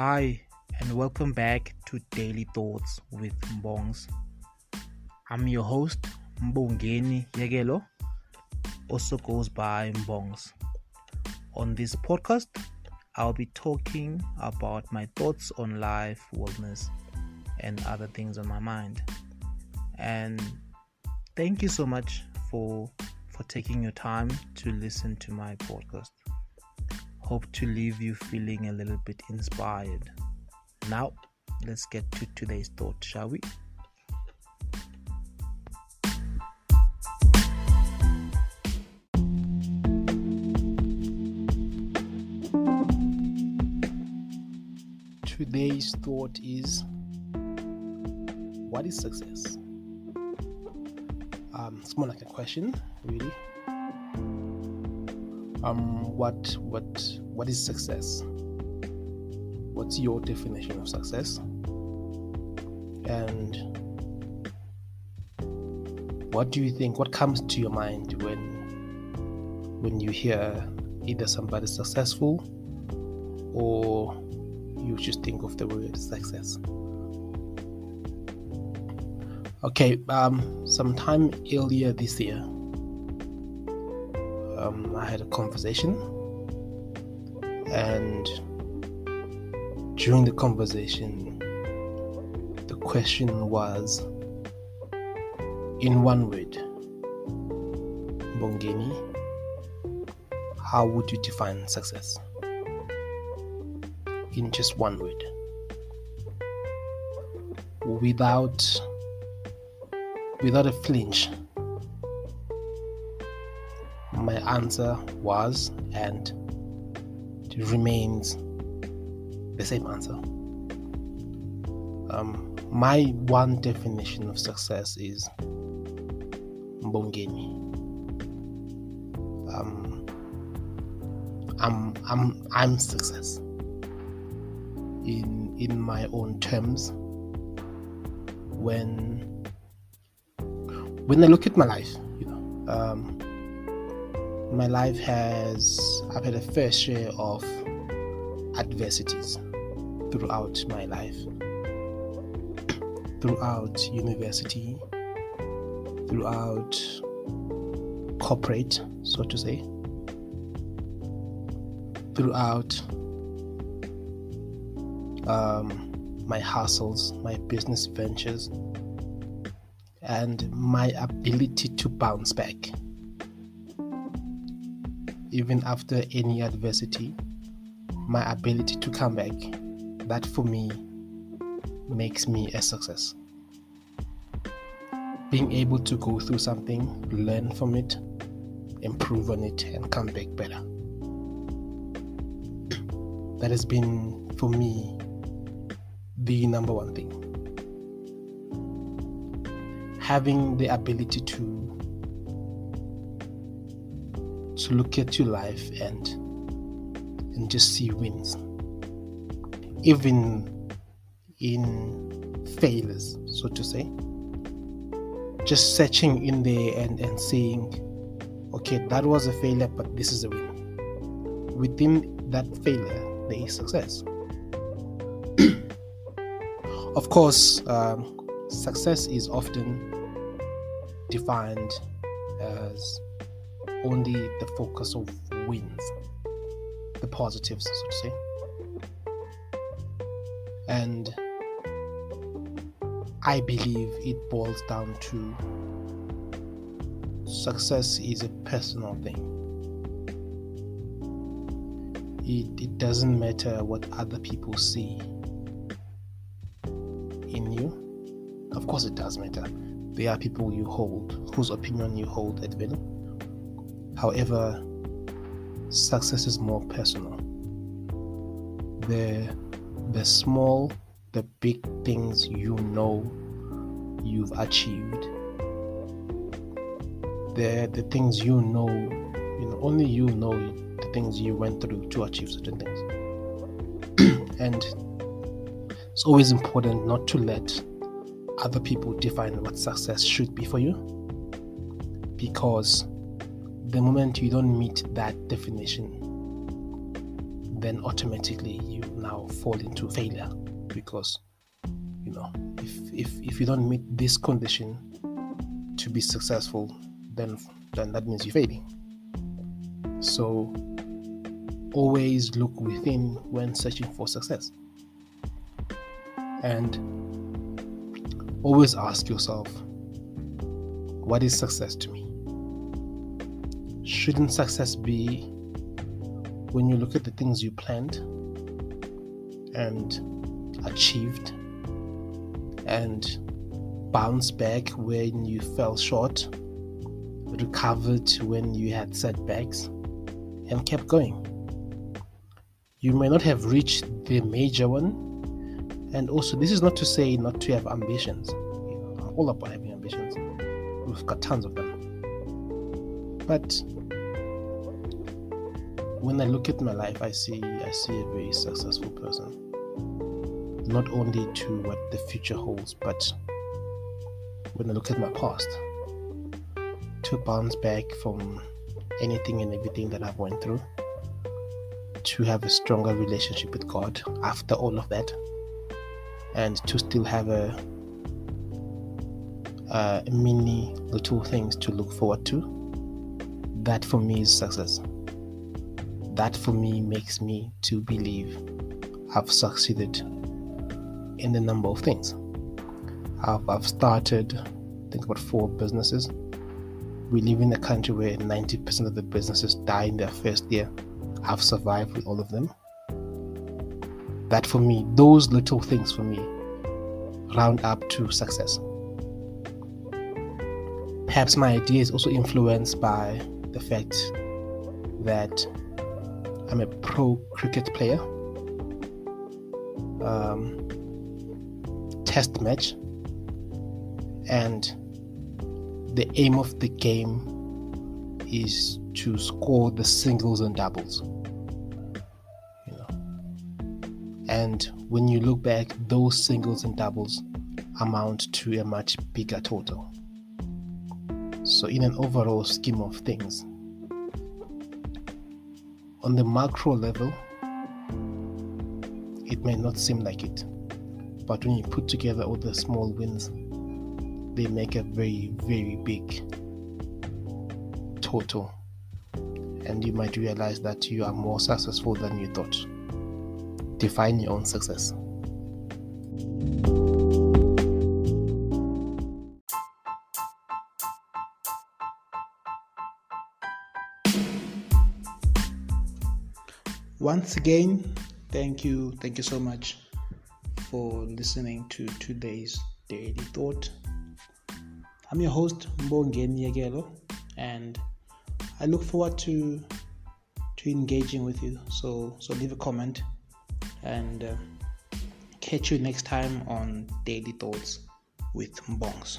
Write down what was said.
Hi, and welcome back to Daily Thoughts with Mbongs. I'm your host, Mbongeni Yegelo, also goes by Mbongs. On this podcast, I'll be talking about my thoughts on life, wellness, and other things on my mind. And thank you so much for taking your time to listen to my podcast. Hope to leave you feeling a little bit inspired. Now, let's get to today's thought, shall we? Today's thought is, what is success? It's more like a question, really. What is success? What's your definition of success? And what do you think? What comes to your mind when you hear either somebody successful or you just think of the word success? Okay, sometime earlier this year, I had a conversation, and during the conversation, the question was, in one word, Mbongeni, how would you define success? In just one word, without a flinch. My answer was, and it remains, the same answer. My one definition of success is Mbongeni. I'm success in my own terms. When I look at my life, my life I've had a fair share of adversities throughout my life, throughout university, throughout corporate, so to say, throughout my hustles, my business ventures, and my ability to bounce back even after any adversity. My ability to come back, that for me makes me a success. Being able to go through something, learn from it, improve on it, and come back better. That has been, for me, the number one thing. Having the ability to look at your life and just see wins, even in failures, so to say. Just searching in there and saying, okay, that was a failure, but this is a win. Within that failure, there is success. Of course, success is often defined as only the focus of wins, the positives, so to say. And I believe it boils down to success is a personal thing. It doesn't matter what other people see in you. Of course it does matter. There are people you hold, whose opinion you hold at value. However, success is more personal. The small, the big things you've achieved, the things only the things you went through to achieve certain things. And it's always important not to let other people define what success should be for you, because the moment you don't meet that definition, then automatically you now fall into failure, because if you don't meet this condition to be successful, then that means you're failing. So always look within when searching for success, and always ask yourself, what is success to me? Shouldn't success be when you look at the things you planned and achieved and bounce back when you fell short, recovered when you had setbacks, and kept going? You may not have reached the major one, and also this is not to say not to have ambitions. I'm all about having ambitions. We've got tons of them. But when I look at my life, I see a very successful person. Not only to what the future holds, but when I look at my past, to bounce back from anything and everything that I've went through, to have a stronger relationship with God after all of that, and to still have a many little things to look forward to. That for me is success. That for me makes me to believe I've succeeded in a number of things. I've started, I think, about 4 businesses. We live in a country where 90% of the businesses die in their first year. I've survived with all of them. That for me, those little things for me round up to success. Perhaps my idea is also influenced by the fact that I'm a pro cricket player. Test match, and the aim of the game is to score the singles and doubles. And when you look back, those singles and doubles amount to a much bigger total. So in an overall scheme of things, on the macro level, it may not seem like it, but when you put together all the small wins, they make a very, very big total, and you might realize that you are more successful than you thought. Define your own success. Once again, thank you so much for listening to today's Daily Thought. I'm your host, Mbongeni Yegelo, and I look forward to engaging with you. So leave a comment, and catch you next time on Daily Thoughts with Mbongs.